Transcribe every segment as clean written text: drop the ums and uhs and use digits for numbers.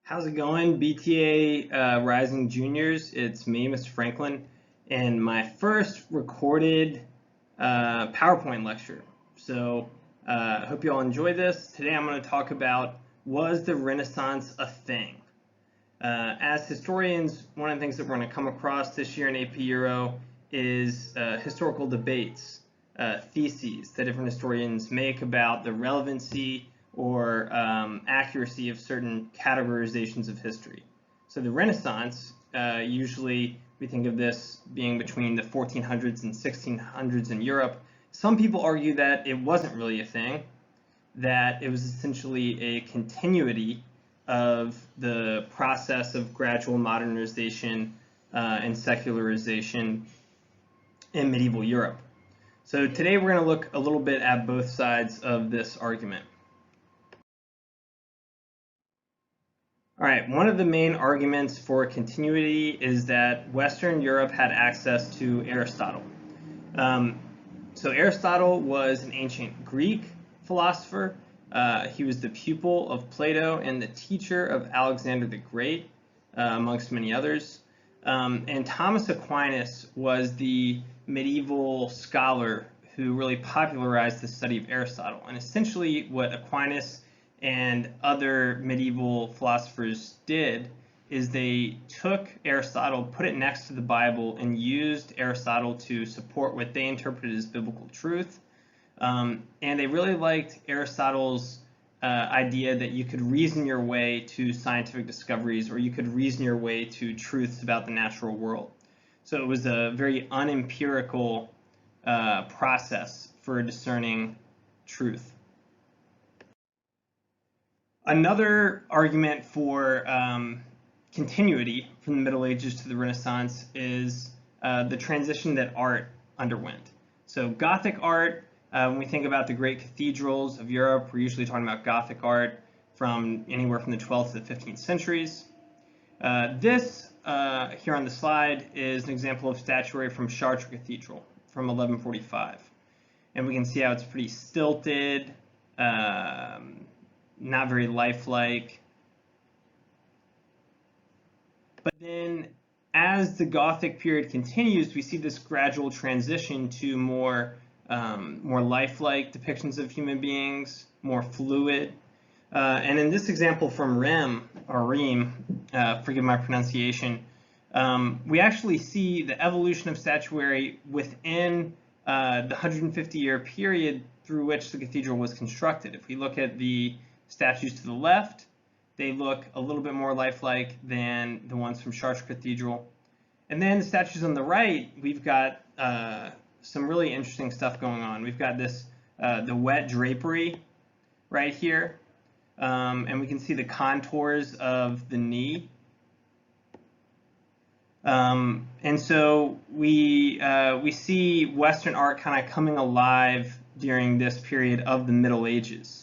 How's it going, BTA Rising Juniors? It's me, Mr. Franklin, and my first recorded PowerPoint lecture. So I hope you all enjoy this. Today I'm going to talk about, was the Renaissance a thing? As historians, one of the things that we're going to come across this year in AP Euro is historical debates, theses that different historians make about the relevancy or accuracy of certain categorizations of history. So the Renaissance, usually we think of this being between the 1400s and 1600s in Europe. Some people argue that it wasn't really a thing, that it was essentially a continuity of the process of gradual modernization and secularization in medieval Europe. So today we're going to look a little bit at both sides of this argument. All right, one of the main arguments for continuity is that Western Europe had access to Aristotle. So Aristotle was an ancient Greek philosopher. He was the pupil of Plato and the teacher of Alexander the Great, amongst many others. And Thomas Aquinas was the medieval scholar who really popularized the study of Aristotle. And essentially what Aquinas and other medieval philosophers did is they took Aristotle, put it next to the Bible, and used Aristotle to support what they interpreted as biblical truth. And they really liked Aristotle's idea that you could reason your way to scientific discoveries, or you could reason your way to truths about the natural world. So it was a very unempirical process for discerning truth. Another argument for continuity from the Middle Ages to the Renaissance is the transition that art underwent. So Gothic art, when we think about the great cathedrals of Europe, we're usually talking about Gothic art from anywhere from the 12th to the 15th centuries. This here on the slide is an example of statuary from Chartres Cathedral from 1145. And we can see how it's pretty stilted, not very lifelike. But then as the Gothic period continues, we see this gradual transition to more lifelike depictions of human beings, more fluid. And in this example from Rem, forgive my pronunciation, we actually see the evolution of statuary within the 150-year period through which the cathedral was constructed. If we look at the statues to the left, they look a little bit more lifelike than the ones from Chartres Cathedral. And then the statues on the right, we've got some really interesting stuff going on. We've got this, the wet drapery right here, and we can see the contours of the knee. And so we see Western art kind of coming alive during this period of the Middle Ages.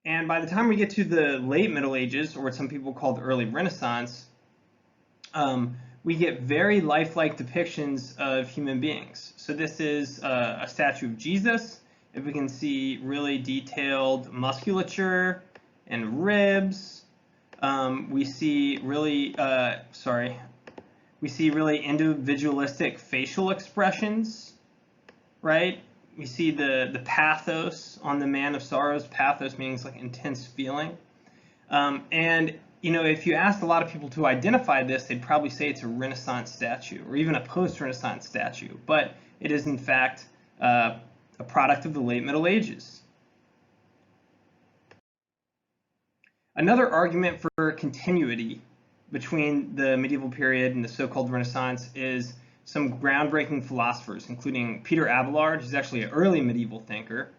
And by the time we get to the late Middle Ages, or what some people call the early Renaissance, we get very lifelike depictions of human beings. So this is a statue of Jesus. If we can see really detailed musculature and ribs, we see really individualistic facial expressions, right? We see the pathos on the Man of Sorrows. Pathos means like intense feeling. And you know, if you asked a lot of people to identify this, they'd probably say it's a Renaissance statue or even a post-Renaissance statue. But it is in fact a product of the late Middle Ages. Another argument for continuity between the medieval period and the so-called Renaissance is some groundbreaking philosophers, including Peter Abelard, who's actually an early medieval thinker,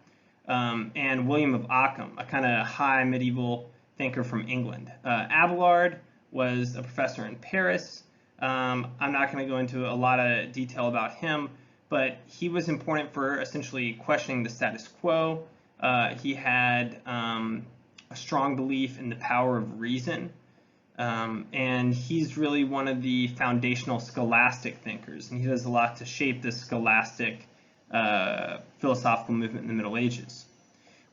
and William of Ockham, a kind of high medieval thinker from England. Abelard was a professor in Paris. I'm not going to go into a lot of detail about him, but he was important for essentially questioning the status quo. He had a strong belief in the power of reason. And he's really one of the foundational scholastic thinkers, and he does a lot to shape the scholastic philosophical movement in the Middle Ages.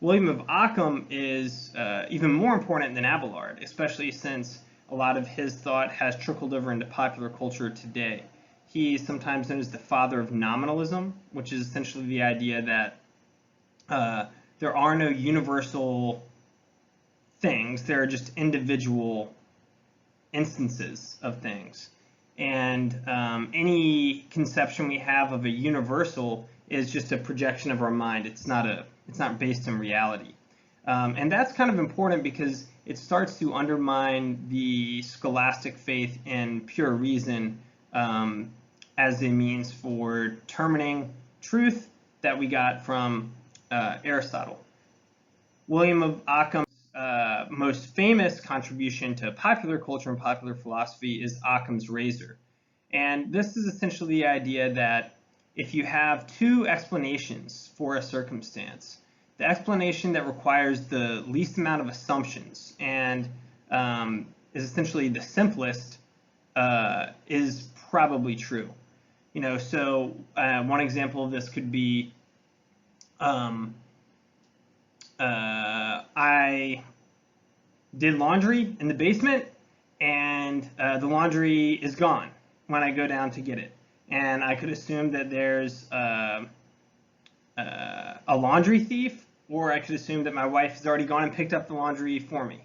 William of Ockham is even more important than Abelard, especially since a lot of his thought has trickled over into popular culture today. He is sometimes known as the father of nominalism, which is essentially the idea that there are no universal things, there are just individual instances of things. And any conception we have of a universal is just a projection of our mind. It's not based in reality. And that's kind of important because it starts to undermine the scholastic faith in pure reason as a means for determining truth that we got from Aristotle. William of Ockham's most famous contribution to popular culture and popular philosophy is Occam's razor. And this is essentially the idea that if you have two explanations for a circumstance, the explanation that requires the least amount of assumptions and is essentially the simplest is probably true. So one example of this could be I did laundry in the basement and the laundry is gone when I go down to get it. And I could assume that there's a laundry thief, or I could assume that my wife has already gone and picked up the laundry for me.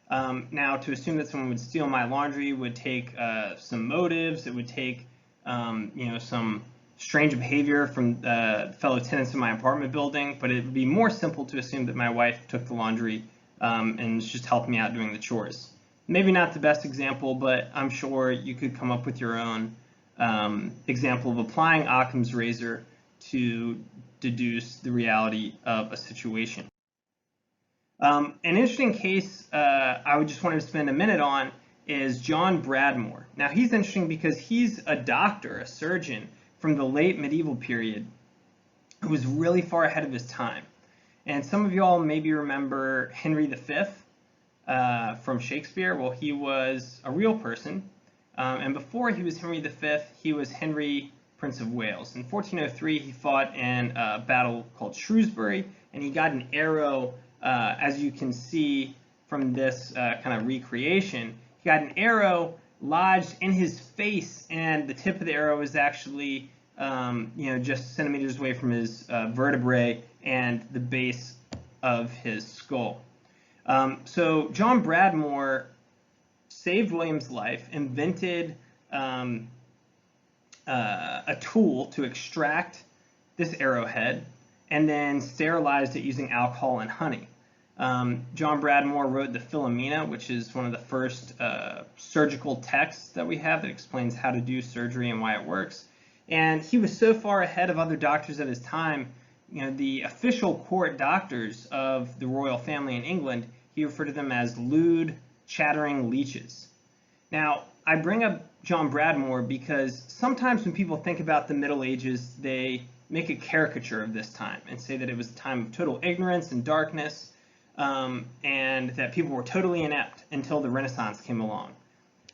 Now, to assume that someone would steal my laundry would take some motives. It would take some strange behavior from fellow tenants in my apartment building, but it would be more simple to assume that my wife took the laundry and just helped me out doing the chores. Maybe not the best example, but I'm sure you could come up with your own example of applying Occam's razor to deduce the reality of a situation. An interesting case I would just want to spend a minute on is John Bradmore. Now, he's interesting because he's a doctor, a surgeon from the late medieval period who was really far ahead of his time. And some of y'all maybe remember Henry V from Shakespeare. Well, he was a real person. And before he was Henry V, he was Henry, Prince of Wales. In 1403, he fought in a battle called Shrewsbury, and he got an arrow, as you can see from this kind of recreation. He got an arrow lodged in his face, and the tip of the arrow was actually just centimeters away from his vertebrae and the base of his skull. So John Bradmore saved William's life, invented a tool to extract this arrowhead, and then sterilized it using alcohol and honey. John Bradmore wrote the Philomena, which is one of the first surgical texts that we have that explains how to do surgery and why it works. And he was so far ahead of other doctors at his time, the official court doctors of the royal family in England, he referred to them as lewd, chattering leeches. Now, I bring up John Bradmore because sometimes when people think about the Middle Ages, they make a caricature of this time and say that it was a time of total ignorance and darkness, and that people were totally inept until the Renaissance came along.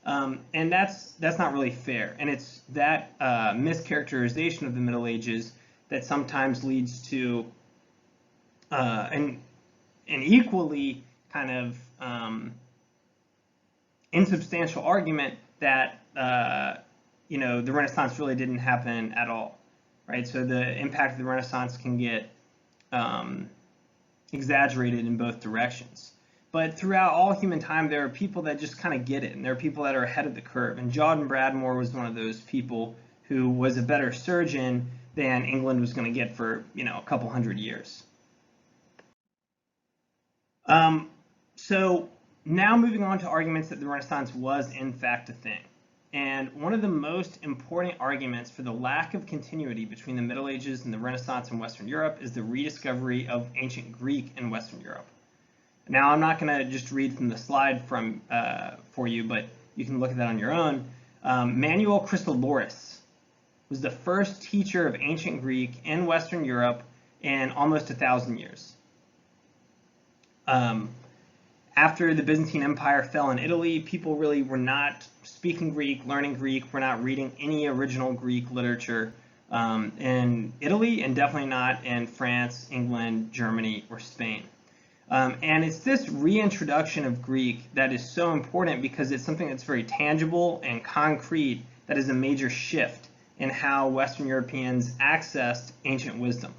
And that's not really fair. And it's that mischaracterization of the Middle Ages that sometimes leads to an equally kind of insubstantial argument that the Renaissance really didn't happen at all, right? So the impact of the Renaissance can get exaggerated in both directions. But throughout all human time, there are people that just kind of get it, and there are people that are ahead of the curve. And John Bradmore was one of those people who was a better surgeon than England was going to get for a couple hundred years. So now moving on to arguments that the Renaissance was in fact a thing. And one of the most important arguments for the lack of continuity between the Middle Ages and the Renaissance in Western Europe is the rediscovery of ancient Greek in Western Europe. Now, I'm not going to just read from the slide for you, but you can look at that on your own. Manuel Chrysoloras was the first teacher of ancient Greek in Western Europe in almost 1,000 years. After the Byzantine Empire fell in Italy, people really were not speaking Greek, learning Greek, were not reading any original Greek literature in Italy, and definitely not in France, England, Germany, or Spain. And it's this reintroduction of Greek that is so important because it's something that's very tangible and concrete that is a major shift in how Western Europeans accessed ancient wisdom.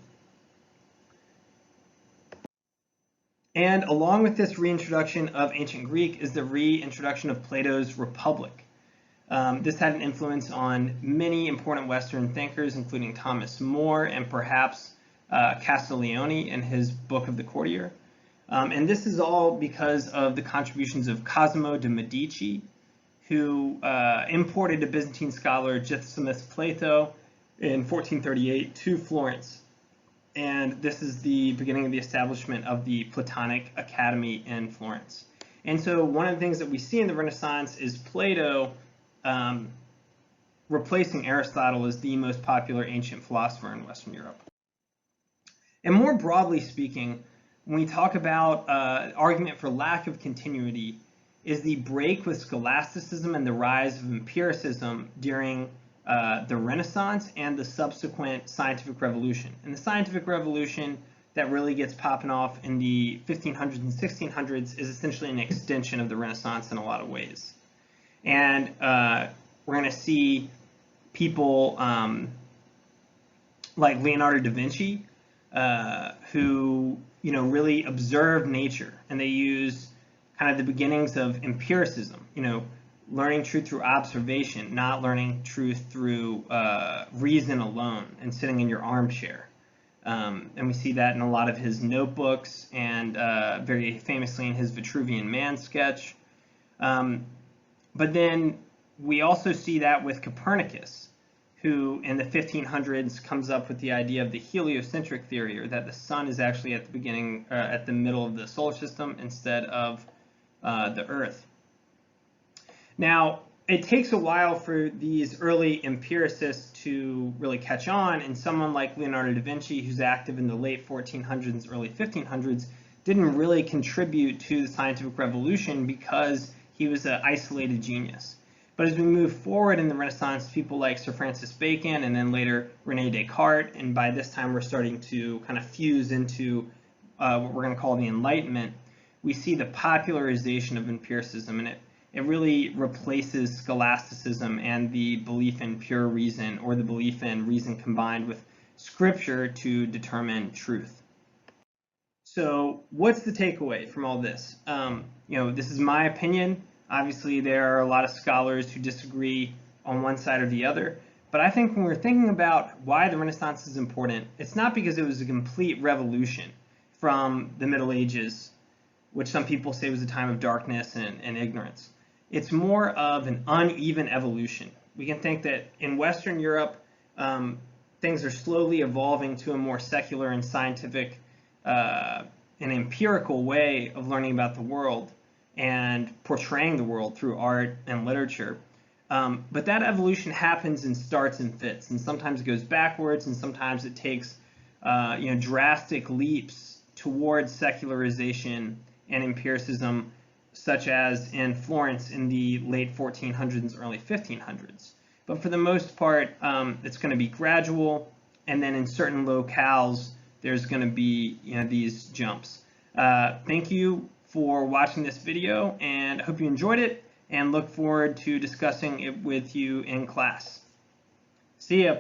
And along with this reintroduction of ancient Greek is the reintroduction of Plato's Republic. This had an influence on many important Western thinkers, including Thomas More and perhaps Castiglione in his book of the Courtier. And this is all because of the contributions of Cosimo de' Medici, who imported a Byzantine scholar, Zosimus Plato, in 1438 to Florence. And this is the beginning of the establishment of the Platonic Academy in Florence. And so one of the things that we see in the Renaissance is Plato replacing Aristotle as the most popular ancient philosopher in Western Europe. And more broadly speaking, when we talk about argument for lack of continuity, is the break with scholasticism and the rise of empiricism during the Renaissance and the subsequent scientific revolution. And the scientific revolution that really gets popping off in the 1500s and 1600s is essentially an extension of the Renaissance in a lot of ways. And we're going to see people like Leonardo da Vinci who really observe nature, and they use kind of the beginnings of empiricism, learning truth through observation, not learning truth through reason alone and sitting in your armchair. And we see that in a lot of his notebooks and very famously in his Vitruvian Man sketch. But then we also see that with Copernicus, who in the 1500s comes up with the idea of the heliocentric theory, or that the sun is actually at the beginning, at the middle of the solar system instead of the Earth. Now, it takes a while for these early empiricists to really catch on, and someone like Leonardo da Vinci, who's active in the late 1400s, early 1500s, didn't really contribute to the scientific revolution because he was an isolated genius. But as we move forward in the Renaissance, people like Sir Francis Bacon and then later René Descartes, and by this time we're starting to kind of fuse into what we're going to call the Enlightenment, we see the popularization of empiricism, and it really replaces scholasticism and the belief in pure reason, or the belief in reason combined with scripture to determine truth. So what's the takeaway from all this? This is my opinion. Obviously, there are a lot of scholars who disagree on one side or the other. But I think when we're thinking about why the Renaissance is important, it's not because it was a complete revolution from the Middle Ages, which some people say was a time of darkness and ignorance. It's more of an uneven evolution. We can think that in Western Europe, things are slowly evolving to a more secular and scientific and empirical way of learning about the world and portraying the world through art and literature. But that evolution happens in starts and fits, and sometimes it goes backwards, and sometimes it takes drastic leaps towards secularization and empiricism, such as in Florence in the late 1400s, early 1500s. But for the most part, it's going to be gradual, and then in certain locales, there's going to be these jumps. Thank you for watching this video, and I hope you enjoyed it, and look forward to discussing it with you in class. See ya.